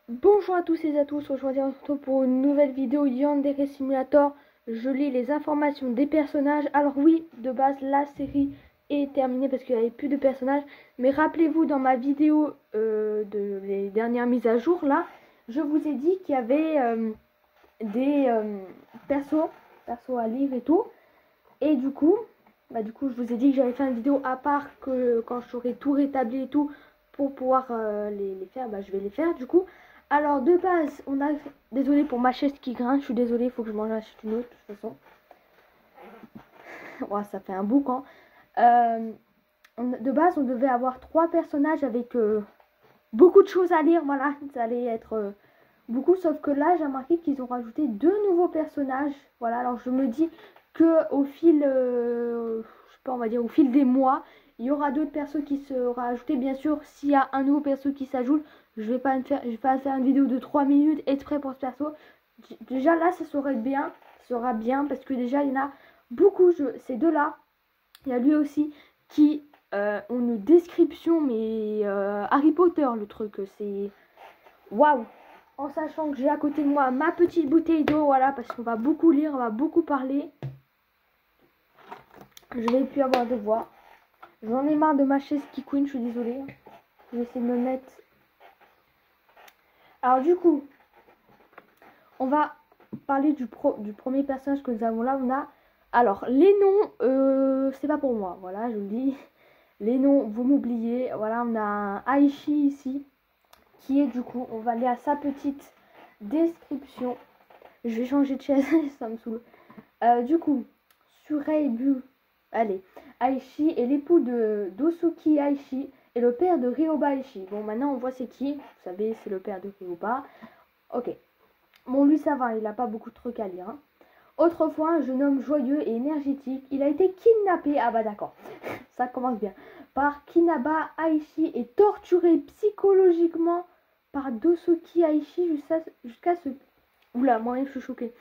Bonjour à tous et à tous, aujourd'hui on se retrouve pour une nouvelle vidéo Yandere Simulator. Je lis les informations des personnages. Alors oui, de base la série est terminée parce qu'il n'y avait plus de personnages. Mais rappelez-vous dans ma vidéo de les dernières mises à jour là, je vous ai dit qu'il y avait des persos à lire et tout. Et du coup, je vous ai dit que j'avais fait une vidéo à part que quand j'aurai tout rétabli et tout pour pouvoir les faire, je vais les faire du coup. Alors de base, on a... Désolé pour ma chaise qui grince, je suis désolée, il faut que je mange une autre de toute façon. Ouais, ça fait un boucan. De base, on devait avoir 3 personnages avec beaucoup de choses à lire, voilà, ça allait être beaucoup, sauf que là, j'ai remarqué qu'ils ont rajouté 2 nouveaux personnages. Voilà, alors je me dis que au fil, je sais pas, on va dire au fil des mois, il y aura d'autres persos qui seront ajoutés. Bien sûr, s'il y a un nouveau perso qui s'ajoute, je vais pas faire une vidéo de 3 minutes exprès pour ce perso. Déjà là, ça sera bien parce que déjà il y en a beaucoup. Ces deux-là, il y a lui aussi qui ont une description, mais Harry Potter, le truc, c'est waouh! En sachant que j'ai à côté de moi ma petite bouteille d'eau, voilà, parce qu'on va beaucoup lire, on va beaucoup parler. Je vais plus avoir de voix. J'en ai marre de ma chaise qui couine, je suis désolée. Je vais essayer de me mettre. Alors du coup, on va parler du premier personnage que nous avons là. On a. Alors, les noms, c'est pas pour moi, voilà, je vous le dis. Les noms, vous m'oubliez. Voilà, on a un Aichi ici, qui est du coup, on va aller à sa petite description. Je vais changer de chaise, ça me saoule. Du coup, Sureibu, allez, Aichi est l'époux de Dosuki Aichi et le père de Ryoba Aichi. Bon, maintenant on voit c'est qui. Vous savez, c'est le père de Ryoba. Ok. Bon, lui ça va, il n'a pas beaucoup de trucs à lire. Hein. Autrefois, un jeune homme joyeux et énergétique, il a été kidnappé, ah bah d'accord, ça commence bien, par Kinaba Aichi et torturé psychologiquement par Dosuki Aichi jusqu'à ce... Oula, moi-même je suis choquée.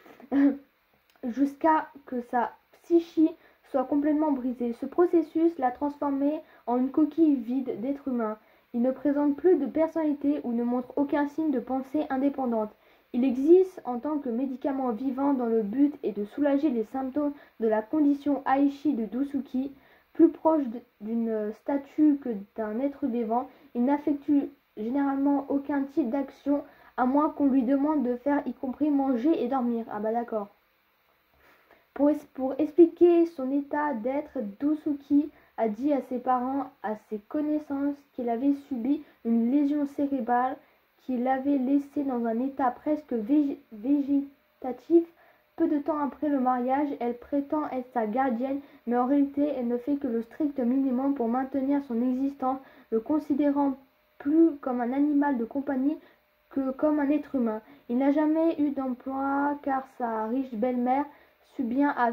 Jusqu'à que sa psyché soit complètement brisée. Ce processus l'a transformé en une coquille vide d'être humain. Il ne présente plus de personnalité ou ne montre aucun signe de pensée indépendante. Il existe en tant que médicament vivant dans le but est de soulager les symptômes de la condition Aichi de Dosuki. Plus proche d'une statue que d'un être vivant, il n'effectue généralement aucun type d'action à moins qu'on lui demande de faire, y compris manger et dormir. Ah bah d'accord. Pour expliquer son état d'être, Dosuki a dit à ses parents, à ses connaissances, qu'il avait subi une lésion cérébrale qui l'avait laissé dans un état presque végétatif. Peu de temps après le mariage, elle prétend être sa gardienne, mais en réalité, elle ne fait que le strict minimum pour maintenir son existence, le considérant plus comme un animal de compagnie que comme un être humain. Il n'a jamais eu d'emploi car sa riche belle-mère subvient à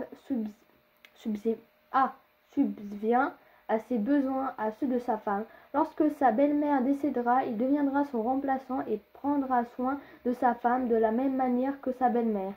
ses besoins, à ceux de sa femme. Lorsque sa belle-mère décédera, il deviendra son remplaçant et prendra soin de sa femme de la même manière que sa belle-mère.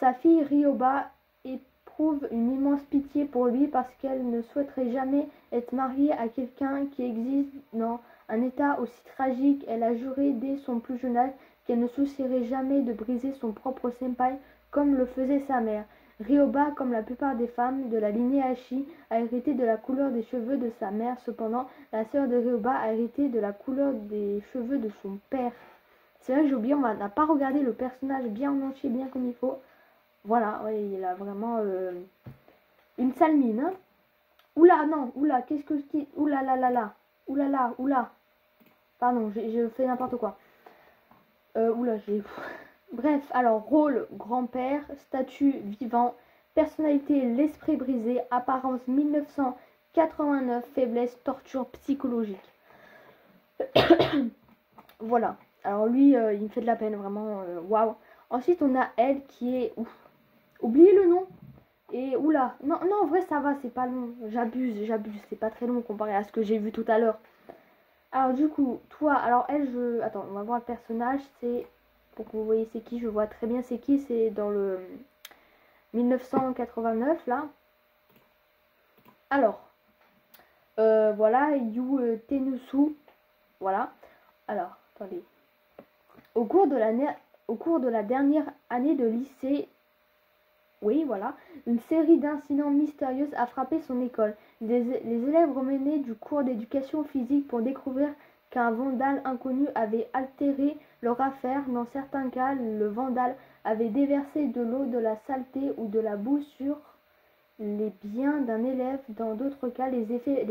Sa fille Ryoba éprouve une immense pitié pour lui parce qu'elle ne souhaiterait jamais être mariée à quelqu'un qui existe dans un état aussi tragique. Elle a juré dès son plus jeune âge qu'elle ne soucierait jamais de briser son propre senpai comme le faisait sa mère. Ryoba, comme la plupart des femmes de la lignée Hachi, a hérité de la couleur des cheveux de sa mère. Cependant, la sœur de Ryoba a hérité de la couleur des cheveux de son père. C'est vrai que j'ai oublié, on n'a pas regardé le personnage bien en entier, bien comme il faut. Voilà, ouais, il a vraiment une sale mine. Hein. Oula, non, oula, qu'est-ce que je dis? Oula, là, là, là. Oula, là, oula. Pardon, j'ai fait n'importe quoi. Oula, j'ai... Bref, alors, rôle, grand-père, statut, vivant, personnalité, l'esprit brisé, apparence 1989, faiblesse, torture psychologique. Voilà. Alors lui, il me fait de la peine, vraiment, waouh. Ensuite, on a elle qui est... Ouf, oubliez le nom. Et oula, non, non, en vrai ça va, c'est pas long. J'abuse, c'est pas très long comparé à ce que j'ai vu tout à l'heure. Alors du coup, toi, alors elle, Attends, on va voir le personnage, c'est... Pour que vous voyez c'est qui, je vois très bien c'est qui, c'est dans le 1989 là. Alors, voilà, Yu Tenusu, voilà. Alors, attendez. Au cours de la dernière année de lycée, oui, voilà, une série d'incidents mystérieux a frappé son école. Les élèves revenaient du cours d'éducation physique pour découvrir qu'un vandale inconnu avait altéré leur affaire. Dans certains cas, le vandale avait déversé de l'eau, de la saleté ou de la boue sur les biens d'un élève. Dans d'autres cas, les effets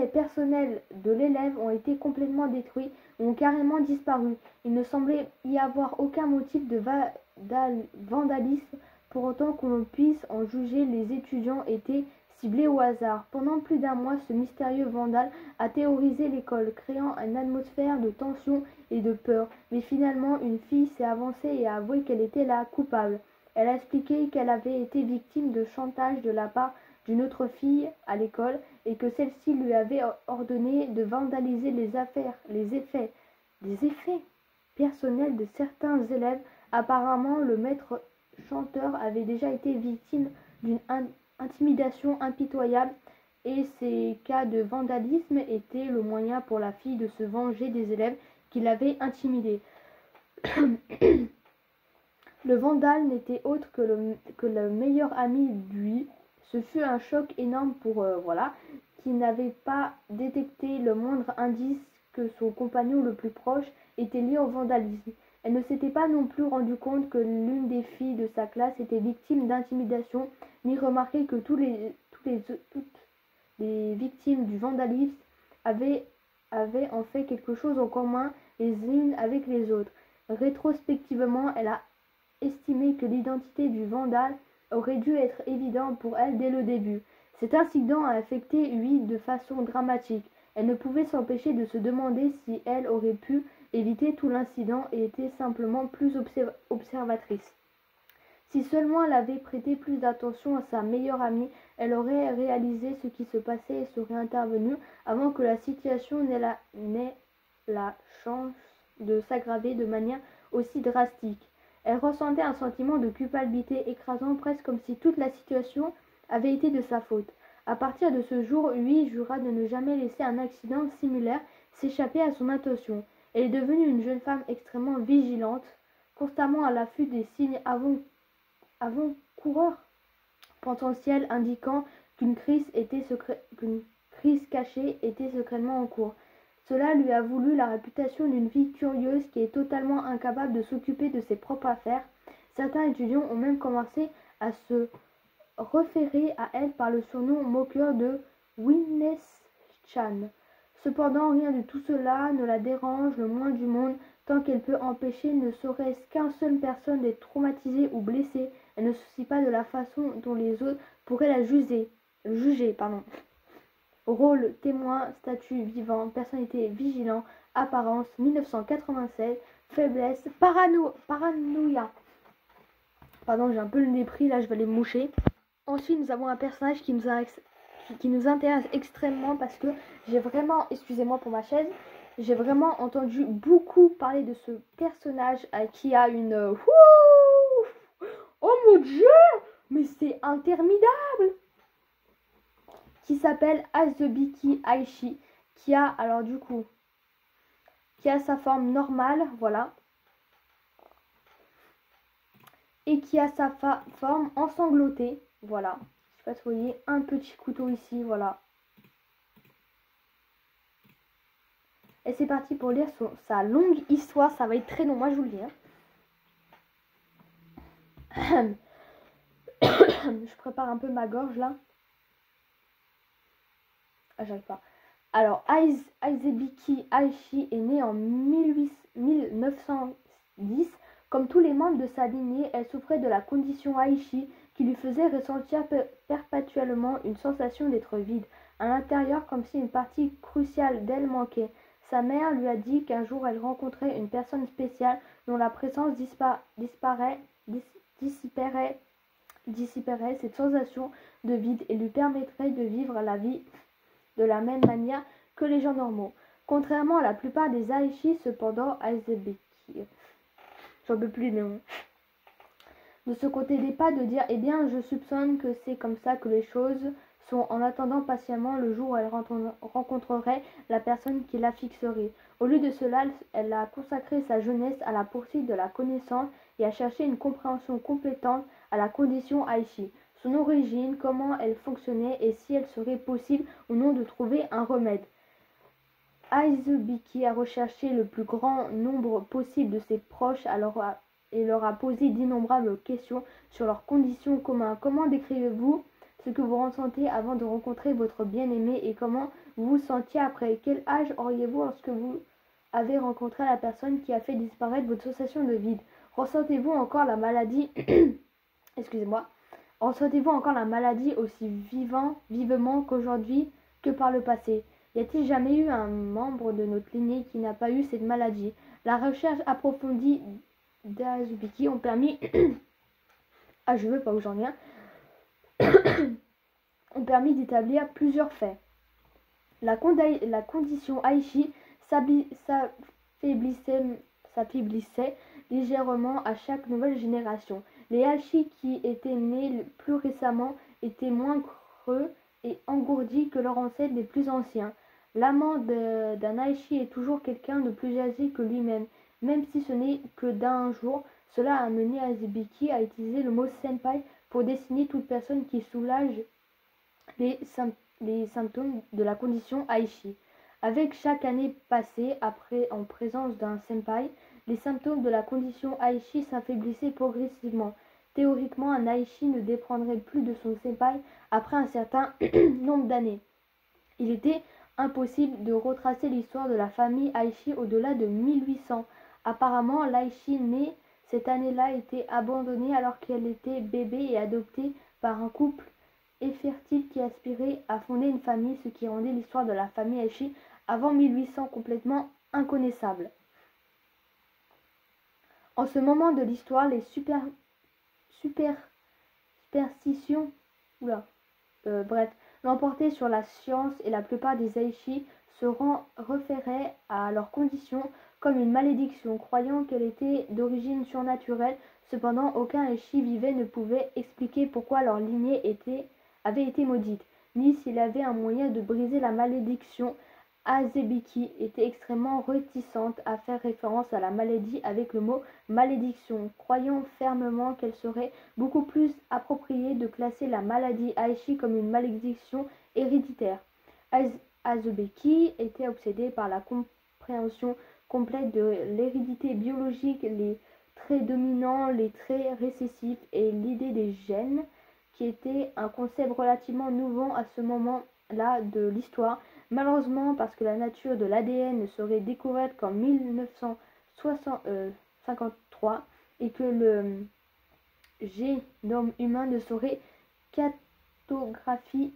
personnels de l'élève ont été complètement détruits ou ont carrément disparu. Il ne semblait y avoir aucun motif de vandalisme, pour autant qu'on puisse en juger. Les étudiants étaient ciblés au hasard. Pendant plus d'un mois, ce mystérieux vandale a terrorisé l'école, créant une atmosphère de tension et de peur. Mais finalement, une fille s'est avancée et a avoué qu'elle était la coupable. Elle a expliqué qu'elle avait été victime de chantage de la part d'une autre fille à l'école et que celle-ci lui avait ordonné de vandaliser les effets personnels de certains élèves. Apparemment, le maître chanteur avait déjà été victime d'une intimidation impitoyable et ces cas de vandalisme étaient le moyen pour la fille de se venger des élèves qui l'avaient intimidée. Le vandale n'était autre que le meilleur ami lui. Ce fut un choc énorme pour qui n'avait pas détecté le moindre indice que son compagnon le plus proche était lié au vandalisme. Elle ne s'était pas non plus rendu compte que l'une des filles de sa classe était victime d'intimidation, ni remarqué que toutes les victimes du vandalisme avaient en fait quelque chose en commun les unes avec les autres. Rétrospectivement, elle a estimé que l'identité du vandale aurait dû être évidente pour elle dès le début. Cet incident a affecté Hui de façon dramatique. Elle ne pouvait s'empêcher de se demander si elle aurait pu éviter tout l'incident et était simplement plus observatrice. Si seulement elle avait prêté plus d'attention à sa meilleure amie, elle aurait réalisé ce qui se passait et serait intervenue avant que la situation n'ait la chance de s'aggraver de manière aussi drastique. Elle ressentait un sentiment de culpabilité écrasant, presque comme si toute la situation avait été de sa faute. À partir de ce jour, Hui jura de ne jamais laisser un accident similaire s'échapper à son attention. Elle est devenue une jeune femme extrêmement vigilante, constamment à l'affût des signes avant-coureurs potentiels indiquant qu'une crise cachée était secrètement en cours. Cela lui a valu la réputation d'une fille curieuse qui est totalement incapable de s'occuper de ses propres affaires. Certains étudiants ont même commencé à se référer à elle par le surnom moqueur de Witness-chan. Cependant, rien de tout cela ne la dérange le moins du monde tant qu'elle peut empêcher ne serait-ce qu'une seule personne d'être traumatisée ou blessée. Elle ne se soucie pas de la façon dont les autres pourraient la juger. Rôle, témoin, statut vivant, personnalité vigilant, apparence, 1996, faiblesse, paranoïa. Pardon, j'ai un peu le nez pris, là je vais les moucher. Ensuite, nous avons un personnage qui nous intéresse extrêmement parce que j'ai vraiment, excusez-moi pour ma chaise, j'ai vraiment entendu beaucoup parler de ce personnage qui a une... Oh mon dieu, mais c'est interminable, qui s'appelle Azubiki Aishi, qui a sa forme normale, voilà, et qui a sa forme ensanglotée, voilà. Je sais pas si vous voyez, un petit couteau ici, voilà. Et c'est parti pour lire sa longue histoire, ça va être très long, moi je vous le dis. Hein. Je prépare un peu ma gorge là. Ah, j'arrive pas. Alors, Azubiki Aishi est née en 1910. Comme tous les membres de sa lignée, elle souffrait de la condition Aishi qui lui faisait ressentir perpétuellement une sensation d'être vide à l'intérieur, comme si une partie cruciale d'elle manquait. Sa mère lui a dit qu'un jour elle rencontrait une personne spéciale dont la présence dissiperait cette sensation de vide et lui permettrait de vivre la vie de la même manière que les gens normaux. Contrairement à la plupart des Aishi, cependant, Azubiki, j'en peux plus les noms, ne se contentait pas de dire « Eh bien, je soupçonne que c'est comme ça que les choses sont en attendant patiemment le jour où elle rencontrerait la personne qui la fixerait. Au lieu de cela, elle a consacré sa jeunesse à la poursuite de la connaissance et à chercher une compréhension complétante à la condition Aichi, son origine, comment elle fonctionnait et si elle serait possible ou non de trouver un remède. Azubiki a recherché le plus grand nombre possible de ses proches et leur a posé d'innombrables questions sur leurs conditions communes. Comment décrivez-vous ce que vous ressentez avant de rencontrer votre bien-aimé et comment vous vous sentiez après? Quel âge auriez-vous lorsque vous avez rencontré la personne qui a fait disparaître votre sensation de vide? Ressentez-vous encore la maladie Excusez-moi. Ressentez-vous encore la maladie aussi vivement qu'aujourd'hui que par le passé? Y a-t-il jamais eu un membre de notre lignée qui n'a pas eu cette maladie? La recherche approfondie d'Azubiki ont permis je veux pas où j'en viens ont permis d'établir plusieurs faits. La condition Aichi s'affaiblissait légèrement à chaque nouvelle génération. Les Aichi qui étaient nés plus récemment étaient moins creux et engourdis que leurs ancêtres les plus anciens. L'amant d'un Aichi est toujours quelqu'un de plus âgé que lui-même, même si ce n'est que d'un jour. Cela a amené Azubiki à utiliser le mot senpai pour désigner toute personne qui soulage les symptômes de la condition Aichi. Avec chaque année passée en présence d'un senpai, les symptômes de la condition Aichi s'affaiblissaient progressivement. Théoriquement, un Aichi ne dépendrait plus de son senpai après un certain nombre d'années. Il était impossible de retracer l'histoire de la famille Aichi au-delà de 1800. Apparemment, l'Aichi née cette année-là était abandonnée alors qu'elle était bébé et adoptée par un couple infertile qui aspirait à fonder une famille, ce qui rendait l'histoire de la famille Aichi avant 1800 complètement inconnaissable. En ce moment de l'histoire, les superstitions l'emportaient sur la science et la plupart des Aichi se référaient à leur condition comme une malédiction, croyant qu'elle était d'origine surnaturelle. Cependant, aucun Aichi vivant ne pouvait expliquer pourquoi leur lignée avait été maudite, ni s'il avait un moyen de briser la malédiction. Azubiki était extrêmement réticente à faire référence à la maladie avec le mot malédiction, croyant fermement qu'elle serait beaucoup plus approprié de classer la maladie Aichi comme une malédiction héréditaire. Azubiki était obsédé par la compréhension complète de l'hérédité biologique, les traits dominants, les traits récessifs et l'idée des gènes, qui était un concept relativement nouveau à ce moment-là de l'histoire. Malheureusement, parce que la nature de l'ADN ne serait découverte qu'en 1953 et que le génome humain ne serait cartographié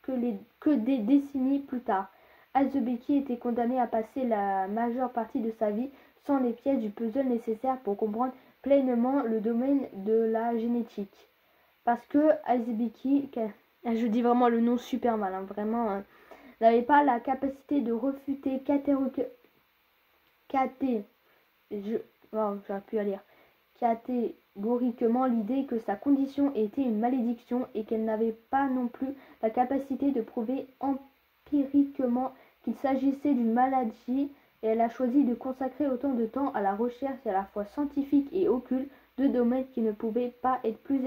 que des décennies plus tard. Azubiki était condamné à passer la majeure partie de sa vie sans les pièces du puzzle nécessaires pour comprendre pleinement le domaine de la génétique. Parce que Azubiki, je dis vraiment le nom super mal, hein, vraiment, n'avait pas la capacité de refuter catégoriquement l'idée que sa condition était une malédiction et qu'elle n'avait pas non plus la capacité de prouver empiriquement qu'il s'agissait d'une maladie, et elle a choisi de consacrer autant de temps à la recherche à la fois scientifique et occulte, deux domaines qui ne pouvaient pas être plus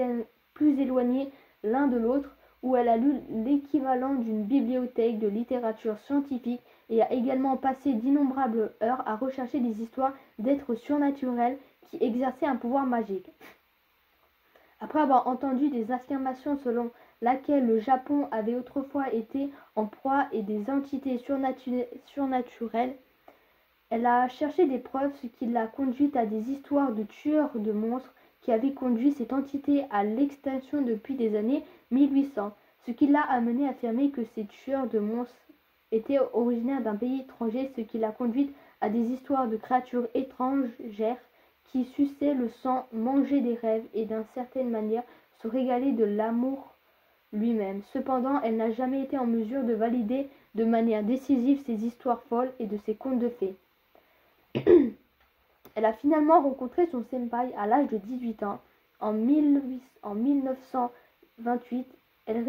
éloignés l'un de l'autre, où elle a lu l'équivalent d'une bibliothèque de littérature scientifique et a également passé d'innombrables heures à rechercher des histoires d'êtres surnaturels qui exerçaient un pouvoir magique. Après avoir entendu des affirmations selon laquelle le Japon avait autrefois été en proie à des entités surnaturelles, elle a cherché des preuves, ce qui l'a conduite à des histoires de tueurs de monstres qui avaient conduit cette entité à l'extinction depuis des années 1800, ce qui l'a amené à affirmer que ces tueurs de monstres étaient originaires d'un pays étranger, ce qui l'a conduite à des histoires de créatures étrangères qui suçaient le sang, mangeaient des rêves et d'une certaine manière se régalaient de l'amour lui-même. Cependant, elle n'a jamais été en mesure de valider de manière décisive ces histoires folles et de ces contes de fées. Elle a finalement rencontré son senpai à l'âge de 18 ans, en 1900, 28, elle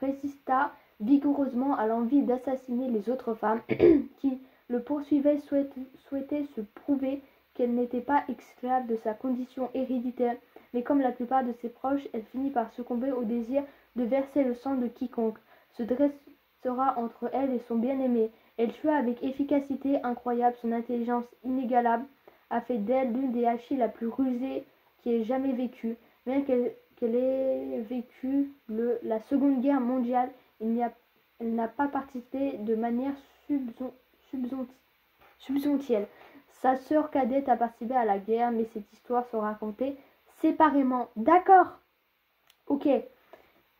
résista vigoureusement à l'envie d'assassiner les autres femmes qui le poursuivaient, souhaitait se prouver qu'elle n'était pas esclave de sa condition héréditaire, mais comme la plupart de ses proches, elle finit par succomber au désir de verser le sang de quiconque se dressera entre elle et son bien-aimé. Elle tua avec efficacité incroyable, son intelligence inégalable a fait d'elle l'une des Hachi la plus rusée qui ait jamais vécu. Bien qu'elle ait vécu la Seconde Guerre mondiale, elle n'a pas participé de manière substantielle. Sa sœur cadette a participé à la guerre, mais cette histoire sera racontée séparément. D'accord. Ok.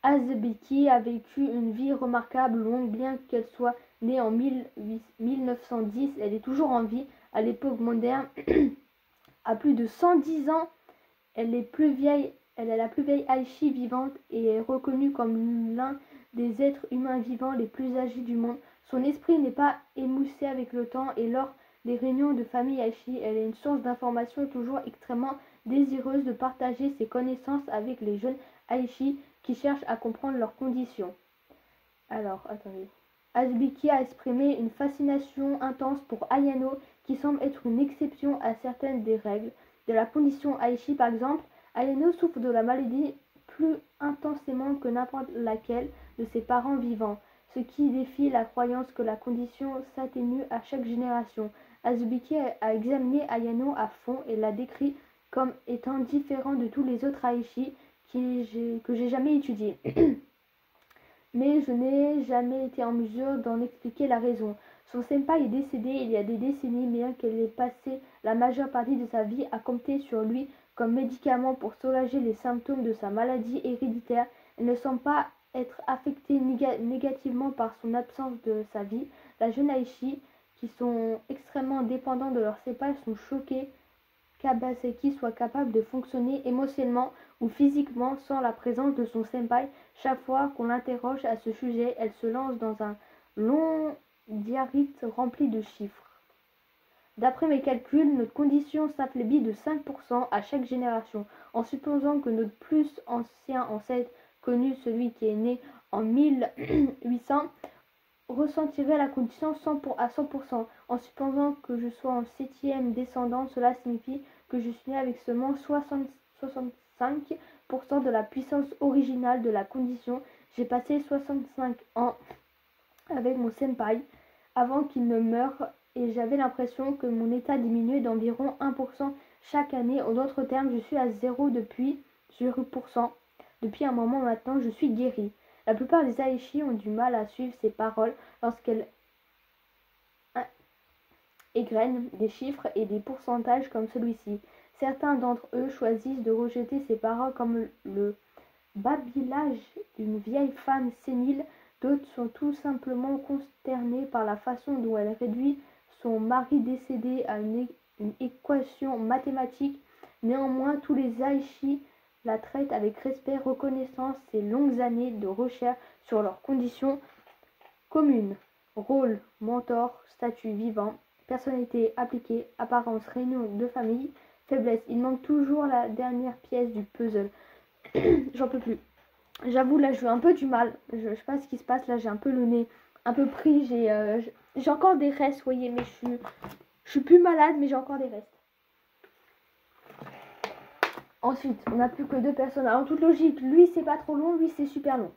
Azebeki a vécu une vie remarquable, longue, bien qu'elle soit née en 1910. Elle est toujours en vie à l'époque moderne. À plus de 110 ans, elle est la plus vieille Aichi vivante et est reconnue comme l'un des êtres humains vivants les plus âgés du monde. Son esprit n'est pas émoussé avec le temps et lors des réunions de famille Aichi, elle est une source d'information toujours extrêmement désireuse de partager ses connaissances avec les jeunes Aichi qui cherchent à comprendre leurs conditions. Alors, attendez. Azebeki a exprimé une fascination intense pour Ayano qui semble être une exception à certaines des règles de la condition Aichi. Par exemple, Ayano souffre de la maladie plus intensément que n'importe laquelle de ses parents vivants, ce qui défie la croyance que la condition s'atténue à chaque génération. Azebeki a examiné Ayano à fond et l'a décrit comme étant différent de tous les autres Aichi que j'ai jamais étudiés. Mais je n'ai jamais été en mesure d'en expliquer la raison. Son senpai est décédé il y a des décennies, bien qu'elle ait passé la majeure partie de sa vie à compter sur lui comme médicament pour soulager les symptômes de sa maladie héréditaire. Elle ne semble pas être affectée négativement par son absence de sa vie. La jeune Aichi, qui sont extrêmement dépendants de leur senpai, sont choqués qu'Abaseki soit capable de fonctionner émotionnellement ou physiquement sans la présence de son senpai. Chaque fois qu'on l'interroge à ce sujet, elle se lance dans un long diaryte rempli de chiffres. D'après mes calculs, notre condition s'affaiblit de 5% à chaque génération. En supposant que notre plus ancien ancêtre, connu celui qui est né en 1800, ressentirait la condition à 100%. En supposant que je sois en 7e descendant, cela signifie que je suis né avec seulement 65% de la puissance originale de la condition. J'ai passé 65 ans avec mon senpai avant qu'il ne meure et j'avais l'impression que mon état diminuait d'environ 1% chaque année. En d'autres termes, je suis à 0% Depuis un moment maintenant, je suis guérie. La plupart des Aichi ont du mal à suivre ces paroles lorsqu'elles égrènent des chiffres et des pourcentages comme celui-ci. Certains d'entre eux choisissent de rejeter ces paroles comme le babillage d'une vieille femme sénile. D'autres sont tout simplement consternés par la façon dont elle réduit son mari décédé à une équation mathématique. Néanmoins, tous les Aichi la traitent avec respect, reconnaissant ses longues années de recherche sur leurs conditions communes. Rôle, mentor, statut vivant, personnalité appliquée, apparence, réunion de famille, faiblesse. Il manque toujours la dernière pièce du puzzle. J'en peux plus. J'avoue, là, j'ai un peu du mal. Je sais pas ce qui se passe. Là, j'ai un peu le nez un peu pris. J'ai encore des restes, vous voyez, mais je suis plus malade, mais j'ai encore des restes. Ensuite, on n'a plus que 2 personnes. Alors, en toute logique, lui, c'est pas trop long. Lui, c'est super long.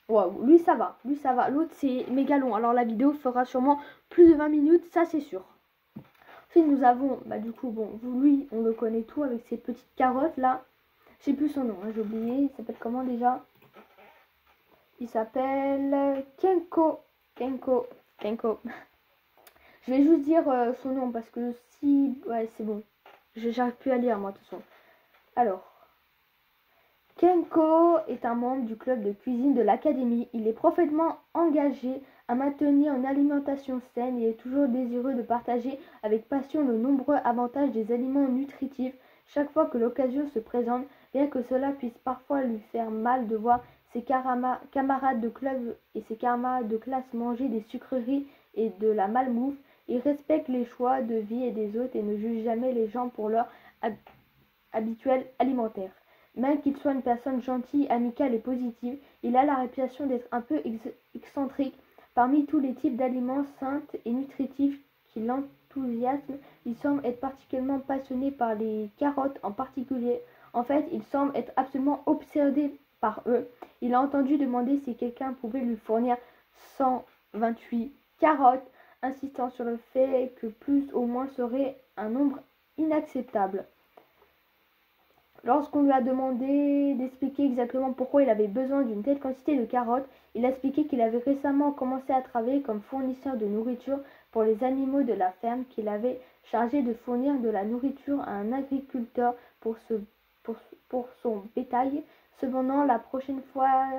Waouh, lui, ça va. L'autre, c'est méga long. Alors, la vidéo fera sûrement plus de 20 minutes. Ça, c'est sûr. Ensuite, nous avons, du coup, bon, lui, on le connaît tout avec ses petites carottes, là. Je sais plus son nom, hein, j'ai oublié. Il s'appelle comment déjà? Il s'appelle Kenko. Kenko. Je vais juste dire son nom parce que si... Ouais, c'est bon. J'arrive plus à lire, moi, de toute façon. Alors. Kenko est un membre du club de cuisine de l'académie. Il est profondément engagé à maintenir une alimentation saine et est toujours désireux de partager avec passion le nombreux avantages des aliments nutritifs. Chaque fois que l'occasion se présente, bien que cela puisse parfois lui faire mal de voir ses camarades de club et ses camarades de classe manger des sucreries et de la malbouffe, il respecte les choix de vie des autres et ne juge jamais les gens pour leur habituel alimentaire. Même qu'il soit une personne gentille, amicale et positive, il a la réputation d'être un peu excentrique. Parmi tous les types d'aliments sains et nutritifs qui l'enthousiasment, il semble être particulièrement passionné par les carottes en particulier. En fait, il semble être absolument obsédé par eux. Il a entendu demander si quelqu'un pouvait lui fournir 128 carottes, insistant sur le fait que plus au moins serait un nombre inacceptable. Lorsqu'on lui a demandé d'expliquer exactement pourquoi il avait besoin d'une telle quantité de carottes, il a expliqué qu'il avait récemment commencé à travailler comme fournisseur de nourriture pour les animaux de la ferme, qu'il avait chargé de fournir de la nourriture à un agriculteur pour son bétail. Cependant, la prochaine fois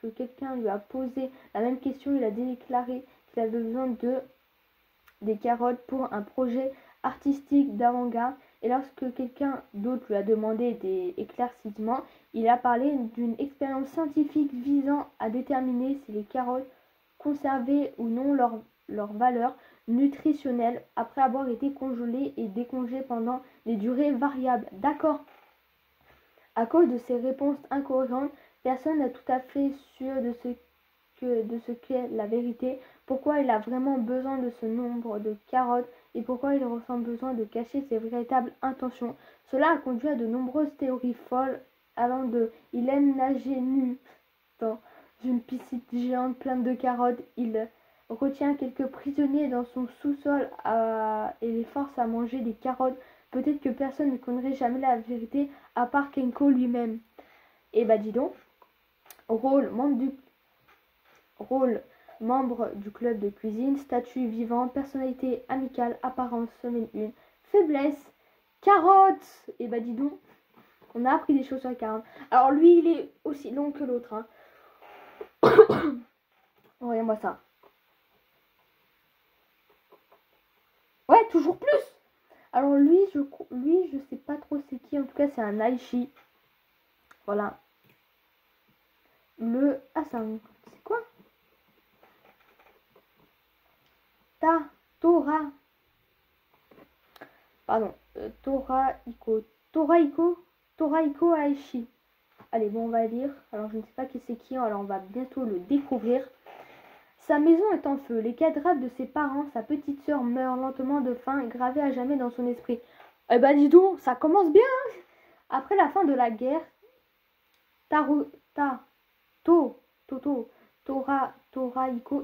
que quelqu'un lui a posé la même question, il a déclaré qu'il avait besoin des carottes pour un projet artistique d'avant-garde. Et lorsque quelqu'un d'autre lui a demandé des éclaircissements, il a parlé d'une expérience scientifique visant à déterminer si les carottes conservaient ou non leur valeur nutritionnelle après avoir été congelées et décongelées pendant des durées variables. D'accord. À cause de ces réponses incohérentes, personne n'est tout à fait sûr de ce qu'est la vérité, pourquoi il a vraiment besoin de ce nombre de carottes et pourquoi il ressent besoin de cacher ses véritables intentions. Cela a conduit à de nombreuses théories folles allant de « il aime nager nu dans une piscine géante pleine de carottes, il retient quelques prisonniers dans son sous-sol et les force à manger des carottes. Peut-être que personne ne connaîtrait jamais la vérité à part Kenko lui-même. » Et bah dis donc, rôle, membre du club de cuisine, statut vivant, personnalité amicale, apparence, semaine 1, faiblesse, carottes. Et bah dis donc, on a appris des choses sur la carotte. Alors lui, il est aussi long que l'autre. Hein. Regardez-moi ça. Ouais, toujours plus. Alors lui, je sais pas trop c'est qui. En tout cas, c'est un Aichi. Voilà. C'est quoi? Pardon. Toraiko Aichi. Allez, bon, on va lire. Alors, je ne sais pas qui c'est qui. Alors, on va bientôt le découvrir. Sa maison est en feu. Les cadavres de ses parents, sa petite sœur meurt lentement de faim, gravée à jamais dans son esprit. Eh ben, dis donc, ça commence bien. Après la fin de la guerre,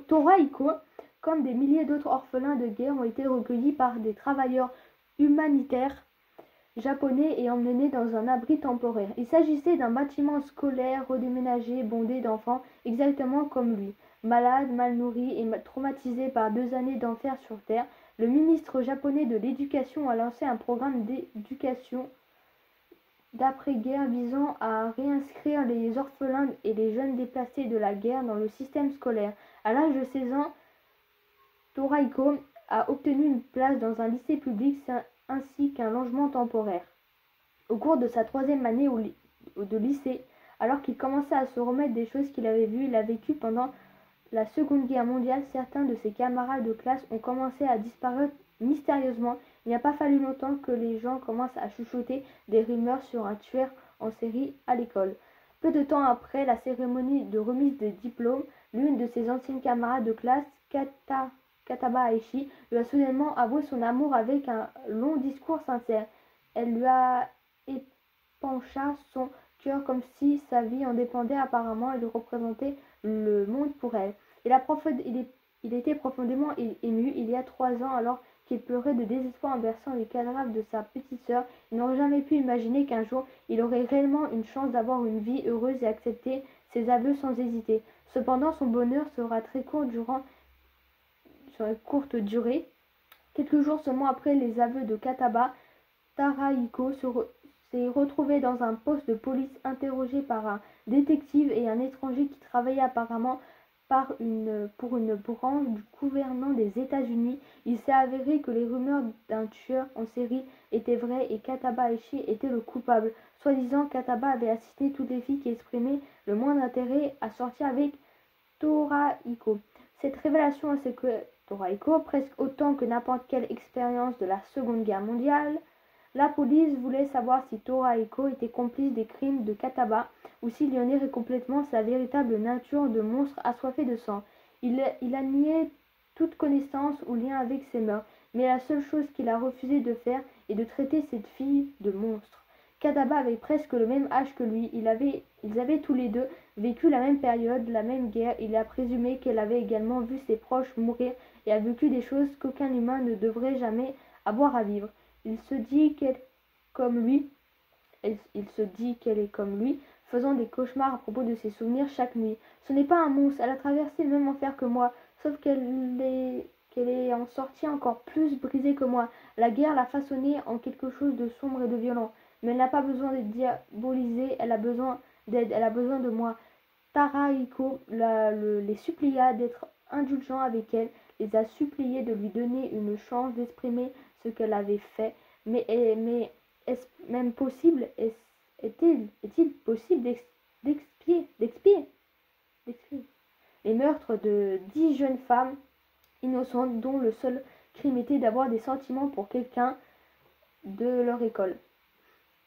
Toraiko, comme des milliers d'autres orphelins de guerre, ont été recueillis par des travailleurs humanitaires japonais et emmenés dans un abri temporaire. Il s'agissait d'un bâtiment scolaire redéménagé, bondé d'enfants, exactement comme lui. Malade, mal nourri et traumatisé par 2 années d'enfer sur Terre, le ministre japonais de l'Éducation a lancé un programme d'éducation d'après-guerre visant à réinscrire les orphelins et les jeunes déplacés de la guerre dans le système scolaire. À l'âge de 16 ans, Toraiko a obtenu une place dans un lycée public ainsi qu'un logement temporaire. Au cours de sa 3e année de lycée, alors qu'il commençait à se remettre des choses qu'il avait vues, il a vécu pendant la Seconde Guerre mondiale. Certains de ses camarades de classe ont commencé à disparaître mystérieusement. Il n'a pas fallu longtemps que les gens commencent à chuchoter des rumeurs sur un tueur en série à l'école. Peu de temps après la cérémonie de remise des diplômes, l'une de ses anciennes camarades de classe, Kataba Aichi, lui a soudainement avoué son amour avec un long discours sincère. Elle lui a épancha son cœur comme si sa vie en dépendait. Apparemment, il représentait le monde pour elle. Il était profondément ému il y a 3 ans alors qu'il pleurait de désespoir en versant les cadavres de sa petite sœur. Il n'aurait jamais pu imaginer qu'un jour il aurait réellement une chance d'avoir une vie heureuse et accepter ses aveux sans hésiter. Cependant, son bonheur sera très court sur une courte durée. Quelques jours seulement après les aveux de Kataba, Toraiko s'est retrouvé dans un poste de police interrogé par un détective et un étranger qui travaillait apparemment pour une branche du gouvernement des États-Unis. Il s'est avéré que les rumeurs d'un tueur en série étaient vraies et Kataba Aichi était le coupable. Soi-disant, Kataba avait assisté toutes les filles qui exprimaient le moindre intérêt à sortir avec Toraiko. Cette révélation ainsi que Toraiko, presque autant que n'importe quelle expérience de la Seconde Guerre mondiale, La police voulait savoir si Torahiko était complice des crimes de Kataba ou s'il ignorait complètement sa véritable nature de monstre assoiffé de sang. Il a nié toute connaissance ou lien avec ces meurtres, mais la seule chose qu'il a refusé de faire est de traiter cette fille de monstre. Kataba avait presque le même âge que lui. Ils avaient tous les deux vécu la même période, la même guerre. Il a présumé qu'elle avait également vu ses proches mourir et a vécu des choses qu'aucun humain ne devrait jamais avoir à vivre. Il se dit qu'elle comme lui, il se dit qu'elle est comme lui, faisant des cauchemars à propos de ses souvenirs chaque nuit. Ce n'est pas un monstre, elle a traversé le même enfer que moi, sauf qu'elle est en sortie encore plus brisée que moi. La guerre l'a façonnée en quelque chose de sombre et de violent. Mais elle n'a pas besoin d'être diabolisée, elle a besoin d'aide, elle a besoin de moi. Tarahiko les supplia d'être indulgent avec elle, les a suppliés de lui donner une chance d'exprimer ce qu'elle avait fait. Mais est-ce même possible, est-il possible d'expier les meurtres de 10 jeunes femmes innocentes dont le seul crime était d'avoir des sentiments pour quelqu'un de leur école?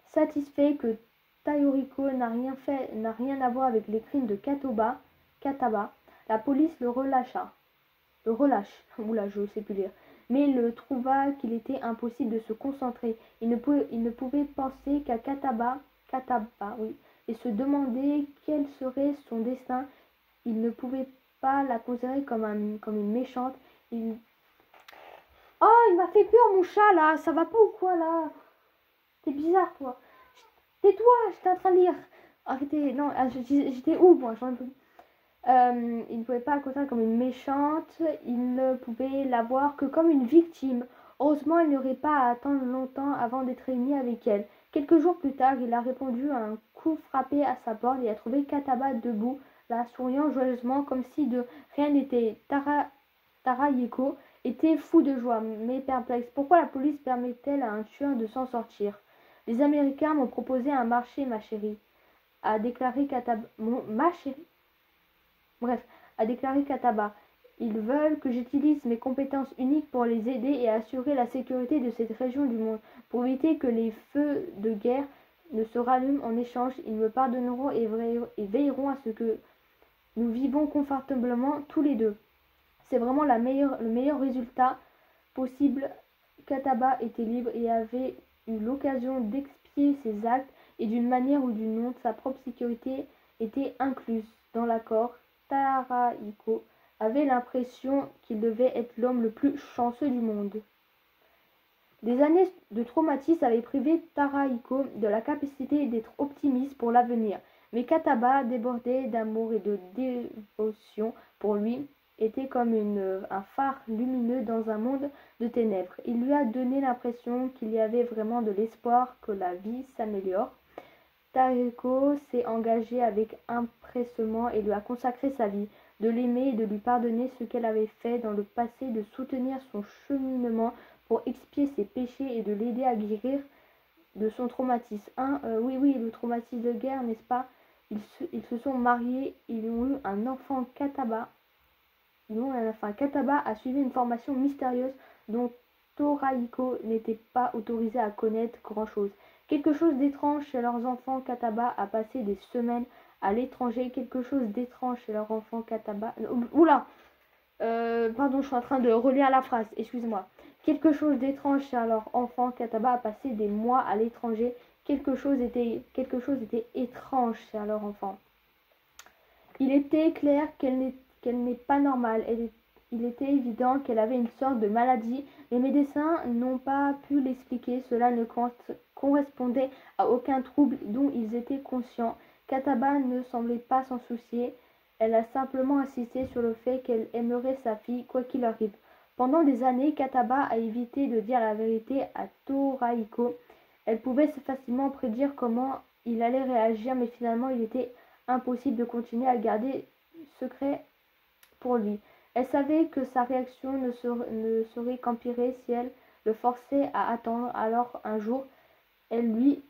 Satisfait que Tayoriko n'a rien à voir avec les crimes de Kataba, la police le relâche, oula, je sais plus lire, mais il trouva qu'il était impossible de se concentrer. Il ne pouvait penser qu'à Kataba, oui, et se demander quel serait son destin. Il ne pouvait pas la considérer comme une méchante. Oh, il m'a fait peur mon chat là, ça va pas ou quoi là? T'es bizarre toi. Tais-toi, j'étais en train de lire. Arrêtez, non, j'étais où moi? Il ne pouvait pas la considérer comme une méchante, il ne pouvait la voir que comme une victime. Heureusement, il n'aurait pas à attendre longtemps avant d'être réuni avec elle. Quelques jours plus tard, il a répondu à un coup frappé à sa porte et a trouvé Kataba debout, là, souriant joyeusement, comme si de rien n'était. Tarahiko était fou de joie, mais perplexe. Pourquoi la police permet-elle à un tueur de s'en sortir? Les Américains m'ont proposé un marché, ma chérie, a déclaré Kataba. Ma chérie? Bref, a déclaré Kataba. Ils veulent que j'utilise mes compétences uniques pour les aider et assurer la sécurité de cette région du monde. Pour éviter que les feux de guerre ne se rallument en échange, ils me pardonneront et veilleront à ce que nous vivons confortablement tous les deux. C'est vraiment le meilleur résultat possible. Kataba était libre et avait eu l'occasion d'expier ses actes et d'une manière ou d'une autre, sa propre sécurité était incluse dans l'accord. Tarahiko avait l'impression qu'il devait être l'homme le plus chanceux du monde. Des années de traumatisme avaient privé Tarahiko de la capacité d'être optimiste pour l'avenir, mais Kataba, débordé d'amour et de dévotion pour lui, était comme un phare lumineux dans un monde de ténèbres. Il lui a donné l'impression qu'il y avait vraiment de l'espoir que la vie s'améliore. Tarahiko s'est engagé avec empressement et lui a consacré sa vie, de l'aimer et de lui pardonner ce qu'elle avait fait dans le passé, de soutenir son cheminement pour expier ses péchés et de l'aider à guérir de son traumatisme. Oui, le traumatisme de guerre, n'est-ce pas? Ils se sont mariés, ils ont eu un enfant. Kataba a suivi une formation mystérieuse dont Torahiko n'était pas autorisé à connaître grand-chose. Quelque chose d'étrange chez leurs enfants. Kataba a passé des semaines à l'étranger. Quelque chose d'étrange chez leur enfant. Kataba... Oula pardon, je suis en train de relire la phrase, excusez-moi. Quelque chose d'étrange chez leur enfant. Kataba a passé des mois à l'étranger. Quelque chose était étrange chez leur enfant. Il était clair qu'elle n'est pas normale. Il était évident qu'elle avait une sorte de maladie. Les médecins n'ont pas pu l'expliquer. Cela ne correspondait à aucun trouble dont ils étaient conscients. Kataba ne semblait pas s'en soucier. Elle a simplement insisté sur le fait qu'elle aimerait sa fille, quoi qu'il arrive. Pendant des années, Kataba a évité de dire la vérité à Torahiko. Elle pouvait facilement prédire comment il allait réagir, mais finalement il était impossible de continuer à garder secret pour lui. Elle savait que sa réaction ne serait qu'empirée si elle le forçait à attendre. Alors un jour, elle lui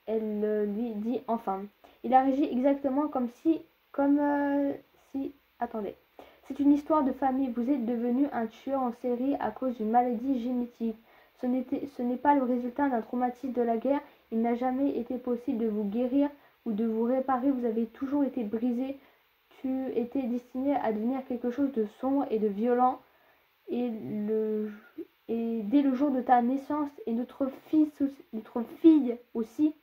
dit enfin. Il a réagi exactement comme si... Attendez. C'est une histoire de famille. Vous êtes devenu un tueur en série à cause d'une maladie génétique. Ce n'est pas le résultat d'un traumatisme de la guerre. Il n'a jamais été possible de vous guérir ou de vous réparer. Vous avez toujours été brisé. Tu étais destiné à devenir quelque chose de sombre et de violent. Et dès le jour de ta naissance, et notre fille aussi,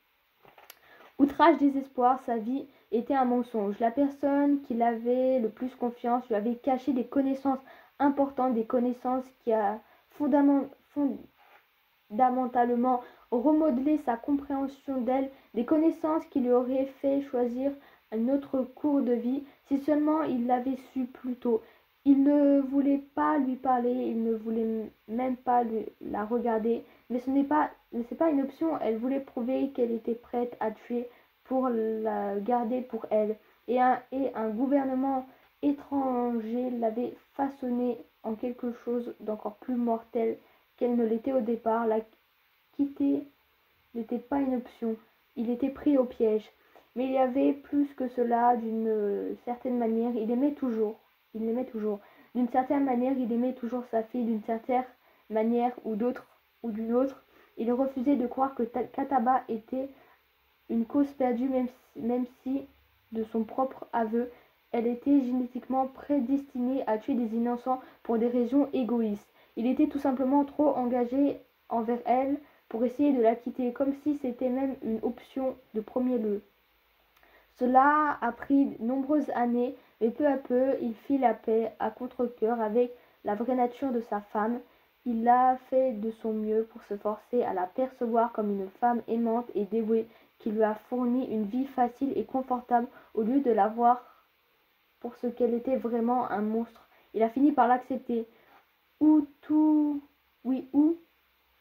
outrage, désespoir, sa vie était un mensonge. La personne qui l'avait le plus confiance lui avait caché des connaissances importantes, des connaissances qui a fondamentalement remodelé sa compréhension d'elle, des connaissances qui lui auraient fait choisir un autre cours de vie si seulement il l'avait su plus tôt. Il ne voulait pas lui parler, il ne voulait même pas la regarder, mais c'est pas une option. Elle voulait prouver qu'elle était prête à tuer pour la garder pour elle. Et un gouvernement étranger l'avait façonnée en quelque chose d'encore plus mortel qu'elle ne l'était au départ. La quitter n'était pas une option. Il était pris au piège. Mais il y avait plus que cela. D'une certaine manière, il l'aimait toujours. D'une certaine manière, il aimait toujours sa fille. D'une certaine manière ou d'une autre, il refusait de croire que Kataba était une cause perdue, même si, de son propre aveu, elle était génétiquement prédestinée à tuer des innocents pour des raisons égoïstes. Il était tout simplement trop engagé envers elle pour essayer de la quitter, comme si c'était même une option de premier lieu. Cela a pris de nombreuses années, mais peu à peu, il fit la paix à contre-cœur avec la vraie nature de sa femme. Il a fait de son mieux pour se forcer à la percevoir comme une femme aimante et dévouée qui lui a fourni une vie facile et confortable au lieu de la voir pour ce qu'elle était vraiment, un monstre. Il a fini par l'accepter, ou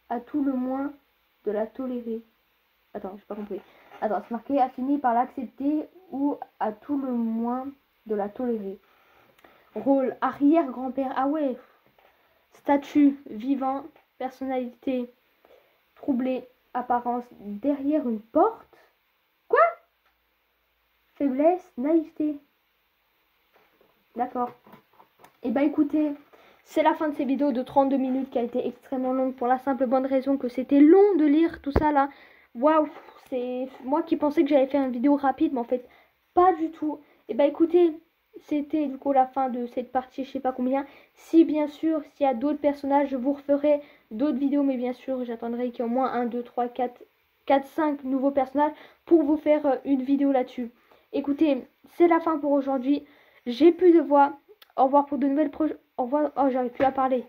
à tout le moins de la tolérer. Attends, j'ai pas compris. Attends, c'est marqué a fini par l'accepter ou à tout le moins de la tolérer. Rôle arrière-grand-père. Ah ouais. Statut vivant, personnalité troublée, apparence derrière une porte. Quoi? Faiblesse, naïveté. D'accord. Et bah écoutez, c'est la fin de cette vidéo de 32 minutes qui a été extrêmement longue pour la simple bonne raison que c'était long de lire tout ça là. Waouh, c'est moi qui pensais que j'allais faire une vidéo rapide, mais en fait, pas du tout. Et bah écoutez, c'était du coup la fin de cette partie, je sais pas combien. Si bien sûr, s'il y a d'autres personnages, je vous referai d'autres vidéos, mais bien sûr, j'attendrai qu'il y ait au moins 1, 2, 3, 4, 5 nouveaux personnages pour vous faire une vidéo là-dessus. Écoutez, c'est la fin pour aujourd'hui. J'ai plus de voix. Au revoir pour de nouvelles projets. Au revoir. Oh, j'arrive plus à parler.